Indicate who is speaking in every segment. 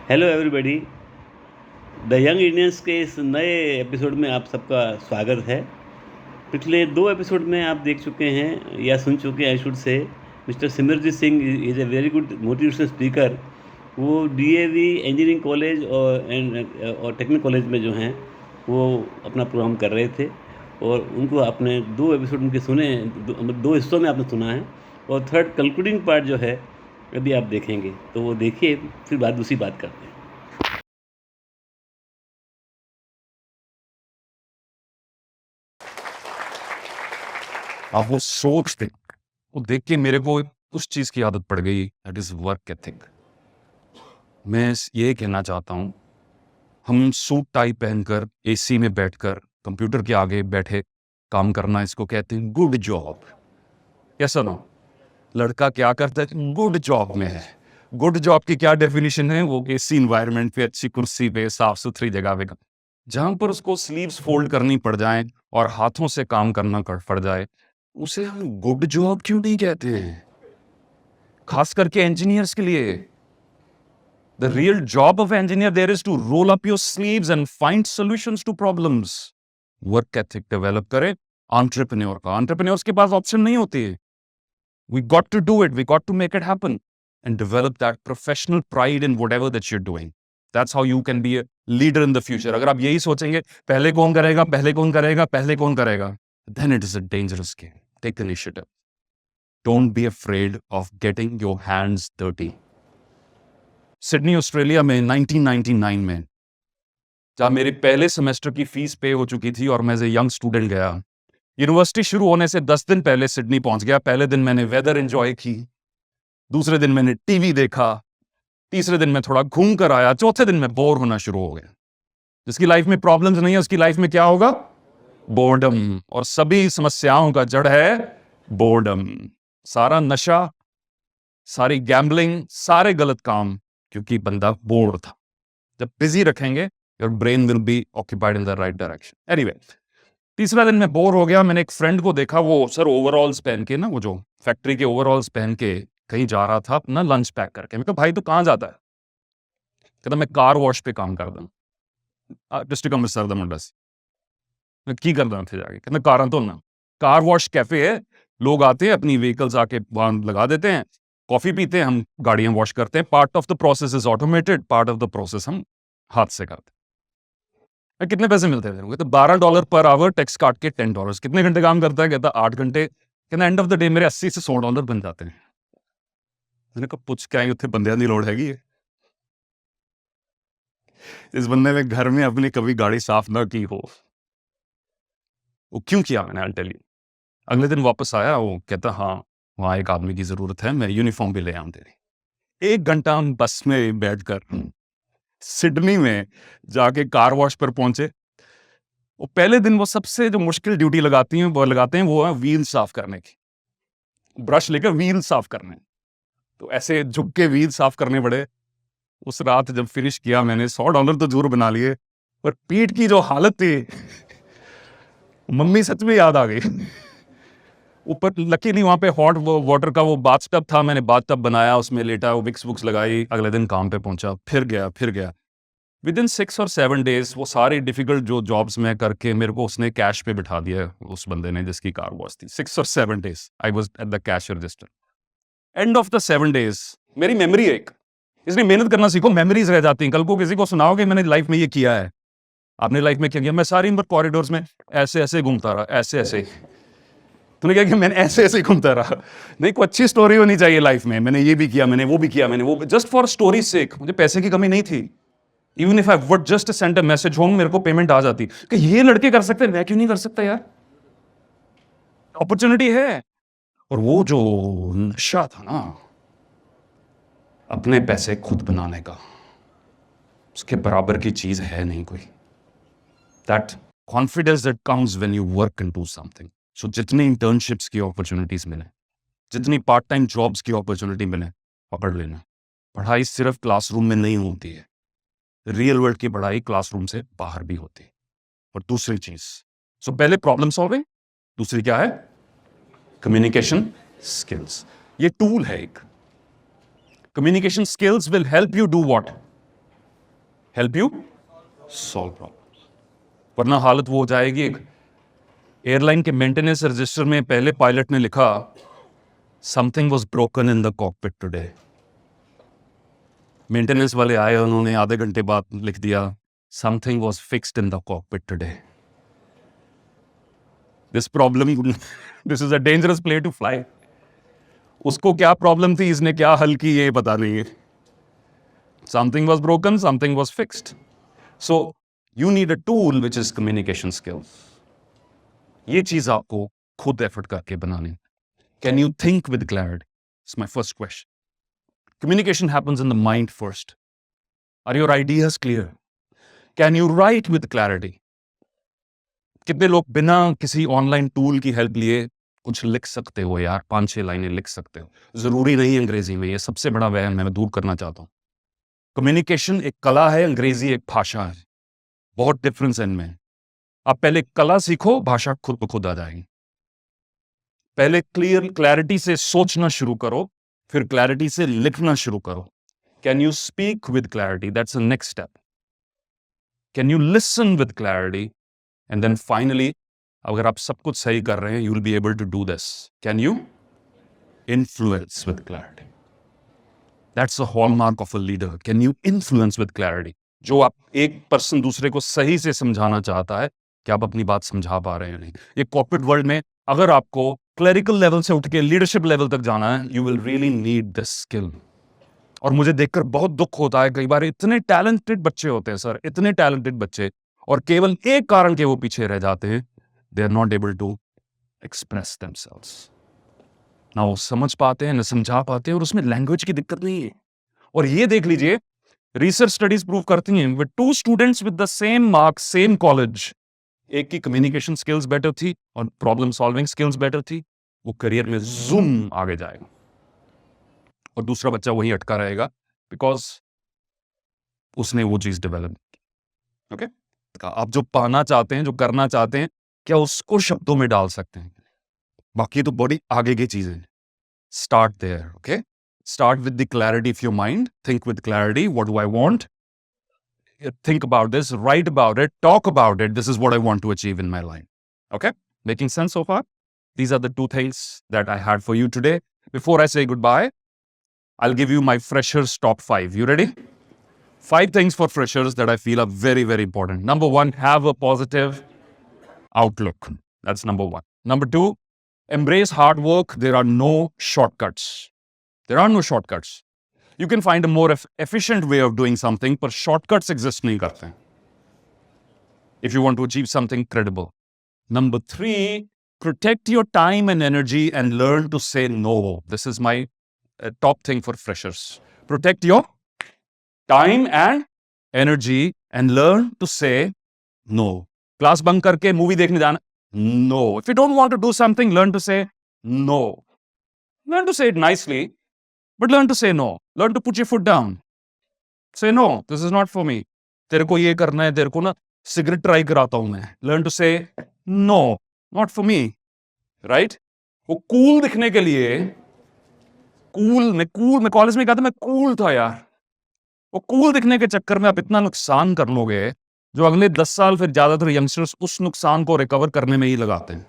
Speaker 1: Hello everybody. The young Indians के इस नए एपिसोड में आप सबका स्वागत है। पिछले 2 एपिसोड में आप देख चुके हैं या सुन चुके हैं I should say, mister Simarjeet Singh is a very good motivational speaker. वो डीएवी इंजीनियरिंग कॉलेज और टेक्निकल कॉलेज में जो हैं, वो अपना प्रोग्राम कर रहे थे और उनको आपने 2 एपिसोड उनके सुने, 2 हिस्सों में आपने सुना है। और थर्ड कंक्लूडिंग पार्ट जो है, अभी आप देखेंगे, तो वो देखिए, फिर दूसरी बात करते हैं।
Speaker 2: आप वो सोच थे, वो देख के मेरे को उस चीज की आदत पड़ गई, दैट इज वर्क एथिक। मैं ये कहना चाहता हूँ, हम सूट टाई पहनकर एसी में बैठकर कंप्यूटर के आगे बैठे काम करना, इसको कहते हैं गुड जॉब। कैसा ना लड़का क्या करता है, गुड जॉब में है। गुड जॉब की क्या डेफिनेशन है? वो एसी इन्वायरमेंट पे, अच्छी कुर्सी पे, साफ सुथरी जगह पे, जहां पर उसको स्लीव्स फोल्ड करनी पड़ जाए और हाथों से काम करना पड़ जाए, उसे हम गुड जॉब क्यों नहीं कहते हैं? खास करके इंजीनियर्स के लिए the real job of engineer there is to roll up your sleeves and find solutions to problems. Work ethic develop करें एंटरप्रेन्योर का। एंटरप्रेन्योर्स के पास ऑप्शन नहीं होती है। We got to do it. We got to make it happen and develop that professional pride in whatever that you're doing. That's how you can be a leader in the future. अगर आप यही सोचेंगे पहले कौन करेगा, पहले कौन करेगा, पहले कौन करेगा, then it is a dangerous game. Take initiative. Don't be afraid of getting your hands dirty. Sydney Australia में 1999 में, जहाँ मेरे पहले सेमेस्टर की फीस पे हो चुकी थी और मैं एज ए यंग स्टूडेंट गया, यूनिवर्सिटी शुरू होने से 10 दिन पहले सिडनी पहुंच गया। पहले दिन मैंने वेदर एंजॉय की, दूसरे दिन मैंने टीवी देखा, तीसरे दिन मैं थोड़ा घूम कर आया, चौथे दिन मैं बोर होना शुरू हो गया। जिसकी लाइफ में प्रॉब्लम्स नहीं है उसकी लाइफ में क्या होगा? बोर्डम। और सभी समस्याओं का जड़ है बोर्डम। सारा नशा, सारी गैम्बलिंग, सारे गलत काम, क्योंकि बंदा बोर्ड था। जब बिजी रखेंगे, your brain will be occupied in the right direction. Anyway, तीसरा दिन मैं बोर हो गया। मैंने एक फ्रेंड को देखा, वो सर ओवरऑल्स पहन के ना, वो जो फैक्ट्री के ओवरऑल्स पहन के कहीं जा रहा था अपना लंच पैक करके। मैं कहा भाई तू कहाँ जाता है? कहता मैं कार वॉश पे काम करता हूँ डिस्ट्रिक्ट अमृतसर दा मुंडा सी। मैं की करदा उत्थे जाके? कहता कारां धोना। कार वॉश कैफे है, लोग आते हैं अपनी व्हीकल्स आके वहां लगा देते हैं, कॉफी पीते हैं, हम गाड़ियां वॉश करते हैं। Part of the process is automated, part of the process हम हाथ से करते हैं। कितने पैसे मिलते हैं? तो $12 पर आवर, टैक्स काट के $10। कितने घंटे काम करता है? कहता 8 घंटे। कहता एंड ऑफ द डे मेरे 80 से $100 बन जाते हैं। मैंने कहा पुछ के आई, उत्थे बंदियां दी लोड़ हैगी है? इस बंदे ने घर में अपनी कभी गाड़ी साफ ना की हो। वो क्यों किया मैंने, आई टेल यू। अगले दिन वापस आया, वो कहता हाँ वहां एक आदमी की जरूरत है, मैं यूनिफॉर्म भी ले आऊं तेरी। 1 घंटा हम बस में बैठकर सिडनी में जाके कार वॉश पर पहुंचे। वो पहले दिन वो सबसे जो मुश्किल ड्यूटी लगाते हैं वो है व्हील साफ करने की। ब्रश लेकर व्हील साफ करने, तो ऐसे झुक के व्हील साफ करने पड़े। उस रात जब फिनिश किया मैंने, $100 तो जरूर बना लिए, पर पीठ की जो हालत थी, मम्मी सच में याद आ गई। ऊपर लकीली वहां पे हॉट वाटर का वो बाथटब था, मैंने बाथटब बनाया, उसमें लेटा, वो विक्स बुक्स लगाई, अगले दिन काम पे पहुंचा, फिर गया। विद इन 6 और 7 डेज वो सारी डिफिकल्ट जो जॉब्स में करके मेरे को उसने कैश पे बिठा दिया, उस बंदे ने जिसकी कार वॉश थी। 6 और 7 days I was at the cash register. End of the 7 days मेरी मेमोरी एक, इसलिए मेहनत करना सीखो, मेमोरीज रह जाती हैं। कल को किसी को सुनाओगे मैंने लाइफ में ये किया है, आपने लाइफ में क्या किया? मैं सारी उम्र कॉरिडोर्स में ऐसे ऐसे घूमता रहा, ऐसे तूने क्या किया? मैंने ऐसे ऐसे घूमता रहा। नहीं, कोई अच्छी स्टोरी होनी चाहिए लाइफ में, मैंने ये भी किया, मैंने वो भी किया, मैंने वो, जस्ट फॉर स्टोरी सेक। मुझे पैसे की कमी नहीं थी। Even if I would just send a message home, मेरे को पेमेंट आ जाती कि ये लड़के कर सकते हैं, मैं क्यों नहीं कर सकता यार? अपॉर्चुनिटी है। और वो जो नशा था ना अपने पैसे खुद बनाने का, उसके बराबर की चीज है नहीं कोई। That confidence that comes when you work into something. So जितनी इंटर्नशिप्स की अपॉर्चुनिटीज मिले, जितनी पार्ट टाइम जॉब्स की अपॉर्चुनिटी मिले, पकड़ लेना। पढ़ाई सिर्फ क्लासरूम में नहीं होती है, रियल वर्ल्ड की पढ़ाई क्लासरूम से बाहर भी होती है। और दूसरी चीज, सो पहले प्रॉब्लम सॉल्विंग, दूसरी क्या है? Communication skills. ये टूल है एक। Communication skills will help you do what? Help you solve problems. वरना हालत वो हो जाएगी, एक एयरलाइन के मेंटेनेंस रजिस्टर में पहले पायलट ने लिखा something was broken in the cockpit today. Maintenance वाले आए, उन्होंने आधे घंटे बाद लिख दिया something was fixed in the cockpit today. This problem, this is a dangerous place to fly. उसको क्या प्रॉब्लम थी, इसने क्या हल की, ये पता नहीं है। Something was broken, something was fixed. So you need a tool which is communication skills. ये चीज आपको खुद एफर्ट करके बनानी। Can you think with clarity? It's my first question. Communication happens in the mind first. Are your ideas clear? Can you write with clarity? कितने लोग बिना किसी ऑनलाइन टूल की हेल्प लिए कुछ लिख सकते हो यार, 5-6 लाइनें लिख सकते हो। जरूरी नहीं अंग्रेजी में, ये सबसे बड़ा वहम मैं दूर करना चाहता हूँ। कम्युनिकेशन एक कला है, अंग्रेजी एक भाषा है, बहुत डिफरेंस है इनमें। आप पहले कला सीखो, भाषा खुद ब खुद आ जाएगी। पहले क्लैरिटी से सोचना शुरू करो, फिर क्लैरिटी से लिखना शुरू करो। Can you speak with clarity? That's the next step. Can you listen with clarity? And then finally, अगर आप सब कुछ सही कर रहे हैं, you will be able to do this. Can you influence with clarity? That's the hallmark of a leader. Can you influence with clarity? जो आप एक पर्सन दूसरे को सही से समझाना चाहता है, क्या आप अपनी बात समझा पा रहे हैं नहीं? ये कॉर्पोरेट वर्ल्ड में अगर आपको क्लरिकल लेवल से उठ के लीडरशिप लेवल तक जाना है, you will really need this skill. और मुझे देखकर बहुत दुख होता है, कई बार इतने टैलेंटेड बच्चे होते हैं सर, इतने टैलेंटेड बच्चे, और केवल एक कारण के वो पीछे रह जाते हैं, they are not able to express themselves. ना वो समझ पाते हैं, ना समझा पाते हैं, और उसमें लैंग्वेज की दिक्कत नहीं है। और ये देख लीजिए, रिसर्च स्टडीज प्रूव करती हैं, with 2 students with the same marks, same college, एक की कम्युनिकेशन स्किल्स बेटर थी और प्रॉब्लम सॉल्विंग स्किल्स बेटर थी, वो करियर में जूम आगे जाएगा, और दूसरा बच्चा वहीं अटका रहेगा बिकॉज उसने वो चीज डेवलप की। ओके, आप जो पाना चाहते हैं, जो करना चाहते हैं, क्या उसको शब्दों में डाल सकते हैं? बाकी तो बड़ी आगे की चीजें। Start there. Okay, start with the clarity of your mind. Think with clarity, what do I want? Think about this, write about it, talk about it. This is what I want to achieve in my life. Okay? Making sense so far? These are the 2 things that I had for you today. Before I say goodbye, I'll give you my freshers top 5. You ready? 5 things for freshers that I feel are very, very important. Number 1, have a positive outlook. That's number 1. Number 2, embrace hard work. There are no shortcuts. There are no shortcuts. You can find a more efficient way of doing something, but shortcuts exist nahi karte hain if you want to achieve something credible. Number 3, protect your time and energy and learn to say no. This is my top thing for freshers. Protect your time and energy and learn to say no. Class bunk karke movie dekhne jana? No. If you don't want to do something, learn to say no. Learn to say it nicely, but learn to say no. Learn to put your foot down. Say no, this is not for me. तेरे को ये करना है, तेरे को ना cigarette try कराता हूं मैं. Learn to say no, not for me. Right? वो कूल दिखने के लिए, मैं कॉलेज में कहा था मैं कूल था यार. वो कूल दिखने के चक्कर में आप इतना नुकसान कर लोगे, जो अगले 10 साल फिर ज्यादातर यंगस्टर्स उस नुकसान को रिकवर करने में ही लगाते हैं.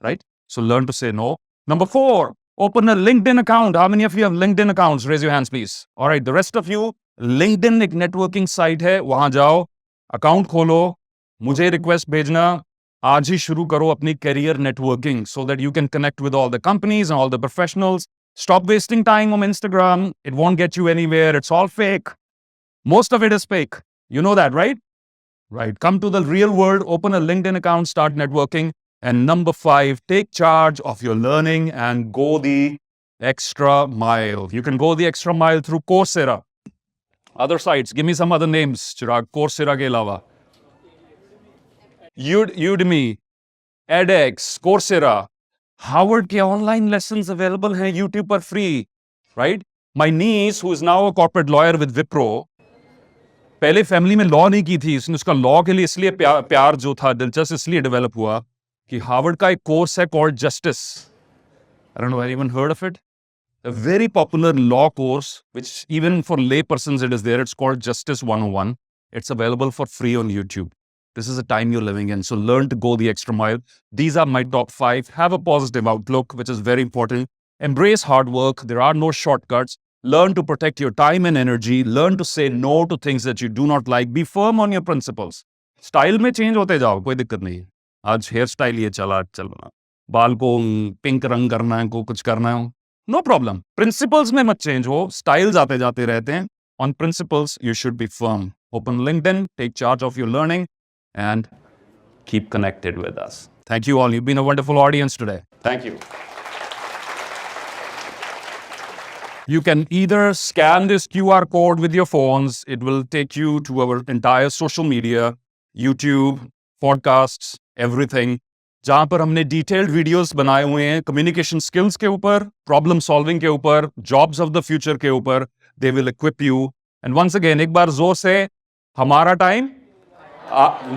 Speaker 2: Right? So learn to say no. Number 4, open a LinkedIn account. How many of you have LinkedIn accounts? Raise your hands, please. All right, the rest of you, LinkedIn एक networking site है, वहां जाओ, account खोलो, मुझे request भेजना, आज ही शुरू करो अपनी career networking so that you can connect with all the companies and all the professionals. Stop wasting time on Instagram. It won't get you anywhere. It's all fake. Most of it is fake. You know that, right? Right. Come to the real world, open a LinkedIn account, start networking. And number 5, take charge of your learning and go the extra mile. You can go the extra mile through Coursera. Other sites, give me some other names, Chirag, Coursera ke alawa. Udemy, edX, Coursera. Harvard ke online lessons available hain YouTube पर free, right? My niece, who is now a corporate lawyer with Wipro, पहले family में law नहीं की थी, उसने उसका law के लिए इसलिए प्यार जो था, दिलचस्प इसलिए डेवलप हुआ कि हार्वर्ड का एक कोर्स है called justice. I don't know anyone heard of it. A very popular law course, which even for lay persons it is there. It's called Justice 101. It's available for free on YouTube. This is the time you're living in. So learn to go the extra mile. These are my top 5. Have a positive outlook, which is very important. Embrace hard work. There are no shortcuts. Learn to protect your time and energy. Learn to say no to things that you do not like. Be firm on your principles. Style में change होते जाओ, कोई दिक्कत नहीं है. आज hair style ये चलना, बाल को पिंक रंग करना है, को कुछ करना है, नो प्रॉब्लम. प्रिंसिपल्स में मत चेंज हो. स्टाइल्स आते जाते रहते हैं. On principles you should be firm. Open LinkedIn, take charge of your learning, and keep connected with us. Thank you all. You've been a wonderful audience today. Thank you. You can either scan this QR code with your phones. It will take you to our entire social media, YouTube, podcasts, everything. जहाँ पर हमने detailed videos बनाए हुए हैं communication skills के ऊपर, problem solving के ऊपर, जॉब्स ऑफ द फ्यूचर के ऊपर. They will equip you. And once again एक बार जोर से, हमारा टाइम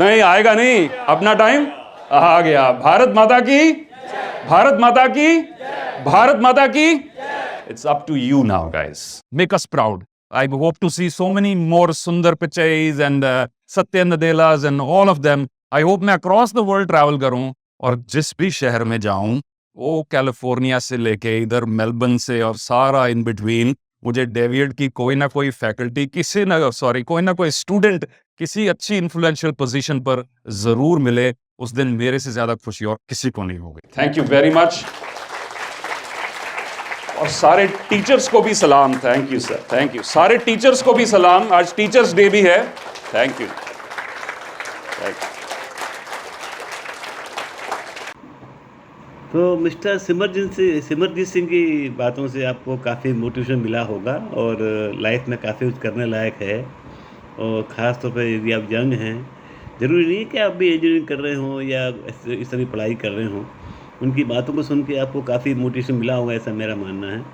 Speaker 2: नहीं आएगा, नहीं, अपना टाइम आ गया. भारत माता की, भारत माता की, भारत माता की. It's up to you now, guys. Make us proud. I hope to see so many more Sundar Pichais and Satya Nadellas and all of them. I hope मैं across the world travel करूं और जिस भी शहर में जाऊं, वो California से लेके इधर मेलबर्न से और सारा इन बिटवीन, मुझे डेविड की कोई ना कोई फैकल्टी, कोई ना कोई स्टूडेंट किसी अच्छी इन्फ्लुएंशियल पोजीशन पर जरूर मिले. उस दिन मेरे से ज्यादा खुशी और किसी को नहीं होगी. Thank you very much. और सारे टीचर्स को भी सलाम. Thank you sir, thank you. सारे टीचर्स को भी सलाम. आज टीचर्स डे भी है. Thank you.
Speaker 1: तो मिस्टर सिमरजीत सिंह की बातों से आपको काफ़ी मोटिवेशन मिला होगा और लाइफ में काफ़ी कुछ करने लायक है. और ख़ास तौर पर यदि आप यंग हैं, ज़रूरी नहीं कि आप भी इंजीनियरिंग कर रहे हों या इस तरह की पढ़ाई कर रहे हों, उनकी बातों को सुन के आपको काफ़ी मोटिवेशन मिला होगा, ऐसा मेरा मानना है.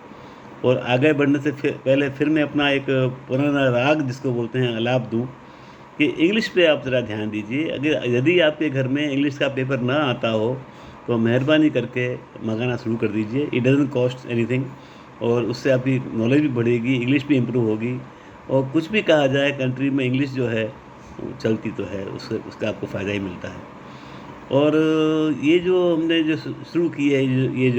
Speaker 1: और आगे बढ़ने से पहले फिर मैं अपना एक पुराना राग जिसको बोलते हैं अलाप दूँ कि इंग्लिश पे आप ज़रा ध्यान दीजिए. अगर यदि आपके घर में इंग्लिश का पेपर ना आता हो तो मेहरबानी करके मंगाना शुरू कर दीजिए. इट डजंट कॉस्ट एनीथिंग और उससे आपकी नॉलेज भी बढ़ेगी, इंग्लिश भी इम्प्रूव होगी. और कुछ भी कहा जाए, कंट्री में इंग्लिश जो है चलती तो है, उसका आपको फ़ायदा ही मिलता है. और ये जो हमने जो शुरू की है, ये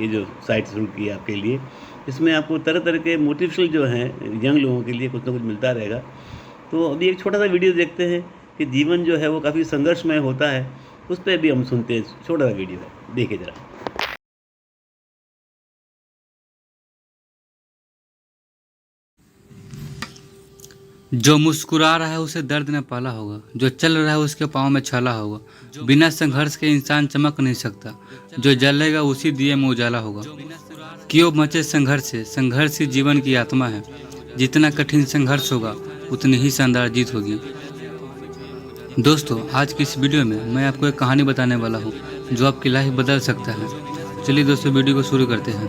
Speaker 1: जो साइट शुरू की है आपके लिए, इसमें आपको तरह तरह के मोटिवेशनल जो हैं यंग लोगों के लिए कुछ ना कुछ मिलता रहेगा. तो अभी एक छोटा सा वीडियो देखते हैं कि जीवन जो है वो काफ़ी संघर्षमय होता है, उस पर भी हम सुनते हैं. छोटा सा वीडियो है, देखिए ज़रा.
Speaker 3: जो मुस्कुरा रहा है उसे दर्द न पाला होगा, जो चल रहा है उसके पाँव में छाला होगा. बिना संघर्ष के इंसान चमक नहीं सकता, जो जलेगा उसी दिए में उजाला होगा. क्यों मचे संघर्ष से, संघर्ष ही जीवन की आत्मा है. जितना कठिन संघर्ष होगा उतनी ही शानदार जीत होगी. दोस्तों, आज की इस वीडियो में मैं आपको एक कहानी बताने वाला हूँ जो आपकी लाइफ बदल सकता है. चलिए दोस्तों, वीडियो को शुरू करते हैं.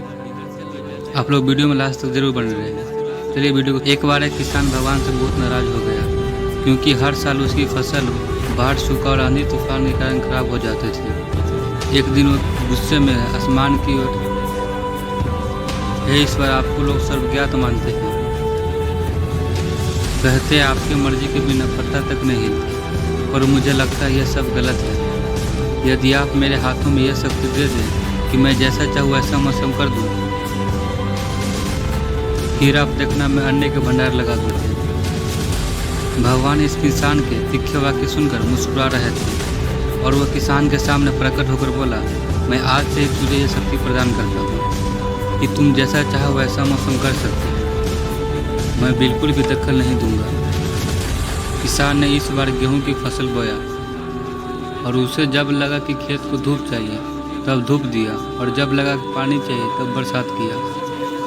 Speaker 3: आप लोग वीडियो में लास्ट तक जरूर बने रहेंगे. चलिए वीडियो को. एक बार एक किसान भगवान से बहुत नाराज हो गया क्योंकि हर साल उसकी फसल बाढ़, सूखा और आंधी तूफान के कारण खराब हो जाते थे. एक दिन वो गुस्से में आसमान की ओर, हे ईश्वर, आपको लोग सर्वज्ञात मानते हैं, कहते आपकी मर्जी के बिना पत्ता तक नहीं हिलता, पर मुझे लगता है यह सब गलत है. यदि आप मेरे हाथों में यह शक्ति दे दें कि मैं जैसा चाहूँ वैसा मौसम कर दूँ, फिर आप देखना मैं अन्य के भंडार लगा दूँगा. भगवान इस किसान के तीखे वाक्य सुनकर मुस्कुरा रहे थे और वह किसान के सामने प्रकट होकर बोला, मैं आज से तुझे यह शक्ति प्रदान करता हूँ कि तुम जैसा चाहो वैसा मौसम कर सकते हो. मैं बिल्कुल भी दखल नहीं दूंगा. किसान ने इस बार गेहूं की फसल बोया और उसे जब लगा कि खेत को धूप चाहिए तब धूप दिया, और जब लगा कि पानी चाहिए तब बरसात किया,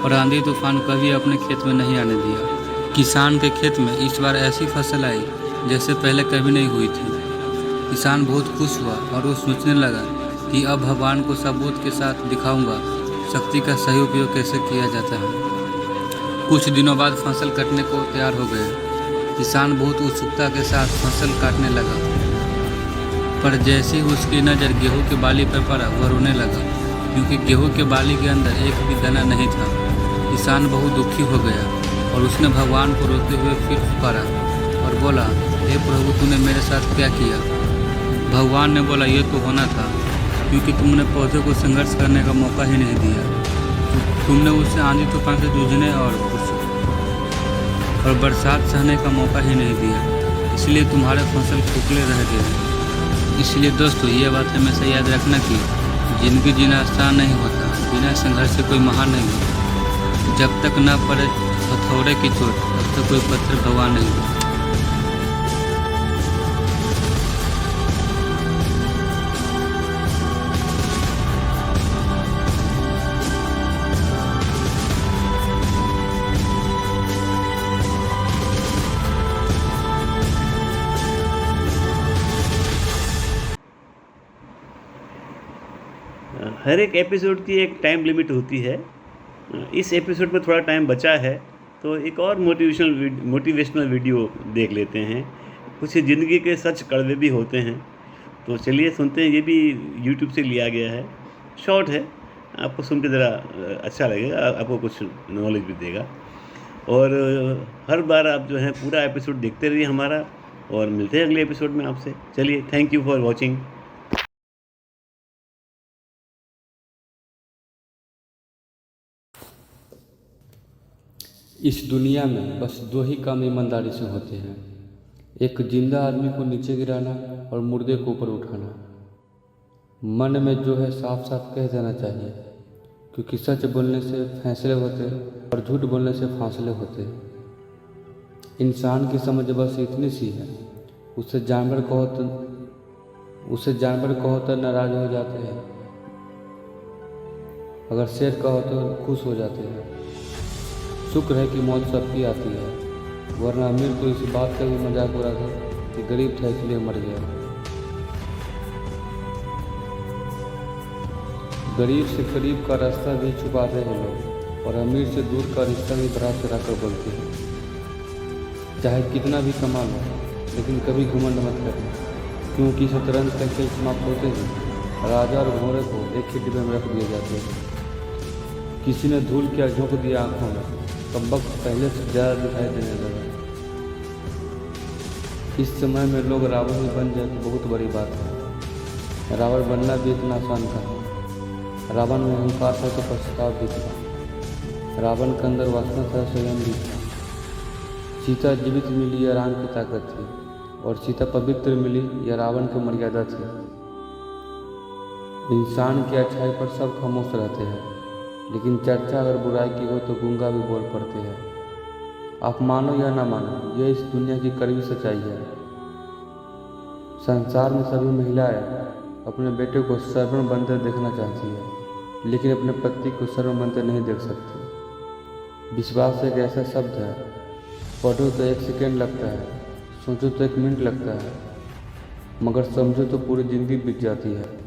Speaker 3: और आंधी तूफान कभी अपने खेत में नहीं आने दिया. किसान के खेत में इस बार ऐसी फसल आई जैसे पहले कभी नहीं हुई थी. किसान बहुत खुश हुआ और वो सोचने लगा कि अब भगवान को सबूत के साथ दिखाऊंगा शक्ति का सही उपयोग कैसे किया जाता है. कुछ दिनों बाद फसल कटने को तैयार हो गए. किसान बहुत उत्सुकता के साथ फसल काटने लगा, पर जैसे ही उसकी नज़र गेहूं की बाली पर पड़ा वह रोने लगा क्योंकि गेहूं के बाली के अंदर एक भी दाना नहीं था. किसान बहुत दुखी हो गया और उसने भगवान को रोते हुए फिर पुकारा और बोला, हे प्रभु, तूने मेरे साथ क्या किया? भगवान ने बोला, ये तो होना था, क्योंकि तुमने पौधे को संघर्ष करने का मौका ही नहीं दिया। तुमने उसे आंधी तूफान से जूझने और बरसात सहने का मौका ही नहीं दिया, इसलिए तुम्हारे फसल खोखले रह गए। इसलिए दोस्तों, ये बात हमेशा याद रखना कि जिंदगी जीना आसान नहीं होता, बिना संघर्ष से कोई महान नहीं होता। जब तक न पड़े हथौड़े की चोट, तब तक कोई पत्थर भगवान नहीं होता।
Speaker 1: हर एक एपिसोड की एक टाइम लिमिट होती है। इस एपिसोड में थोड़ा टाइम बचा है, तो एक और मोटिवेशनल वीडियो देख लेते हैं। कुछ ज़िंदगी के सच कड़वे भी होते हैं, तो चलिए सुनते हैं। ये भी यूट्यूब से लिया गया है, शॉर्ट है, आपको सुन के ज़रा अच्छा लगेगा, आपको कुछ नॉलेज भी देगा। और हर बार आप जो है पूरा एपिसोड देखते रहिए हमारा, और मिलते हैं अगले एपिसोड में आपसे। चलिए, थैंक यू फॉर वॉचिंग।
Speaker 3: इस दुनिया में बस दो ही काम ईमानदारी से होते हैं, एक जिंदा आदमी को नीचे गिराना और मुर्दे को ऊपर उठाना। मन में जो है साफ साफ कह देना चाहिए, क्योंकि सच बोलने से फैसले होते और झूठ बोलने से फासले होते। इंसान की समझ बस इतनी सी है, उसे जानवर कहो तो नाराज हो जाते हैं, अगर शेर कहो तो खुश हो जाते हैं। शुक्र है कि मौत सबकी आती है, वरना अमीर तो इस बात का भी मजाक उड़ा था कि गरीब था इसलिए मर गया। गरीब से करीब का रास्ता भी छुपाते हैं लोग, और अमीर से दूर का रिश्ता भी बड़ा चढ़ा कर बोलते हैं। चाहे कितना भी कमा लो, लेकिन कभी घमंड मत करना, क्योंकि शतरंज का खेल समाप्त होते ही राजा और घोड़े को एक ही डिब्बे में रख दिए जाते हैं। किसी ने धूल क्या झोंक दिया आंखों में, तब वक्त पहले से ज़्यादा दिखाई देने लगा। इस समय में लोग रावण ही बन जाए तो बहुत बड़ी बात है। रावण बनना भी इतना आसान था। रावण में अहंकार था तो पछतावा भी था। रावण के अंदर वासना था, संयम भी था। सीता जीवित मिली या राम की ताकत थी, और सीता पवित्र मिली या रावण की मर्यादा थी। इंसान की अच्छाई पर सब खामोश रहते हैं, लेकिन चर्चा अगर बुराई की हो तो गूंगा भी बोल पड़ते हैं। आप मानो या ना मानो, यह इस दुनिया की कड़वी सच्चाई है। संसार में सभी महिलाएं अपने बेटे को श्रवण बंदर देखना चाहती है, लेकिन अपने पति को श्रवण बंदर नहीं देख सकती। विश्वास एक ऐसा शब्द है, पढ़ो तो 1 सेकेंड लगता है, सोचो तो 1 मिनट लगता है, मगर समझो तो पूरी जिंदगी बीत जाती है।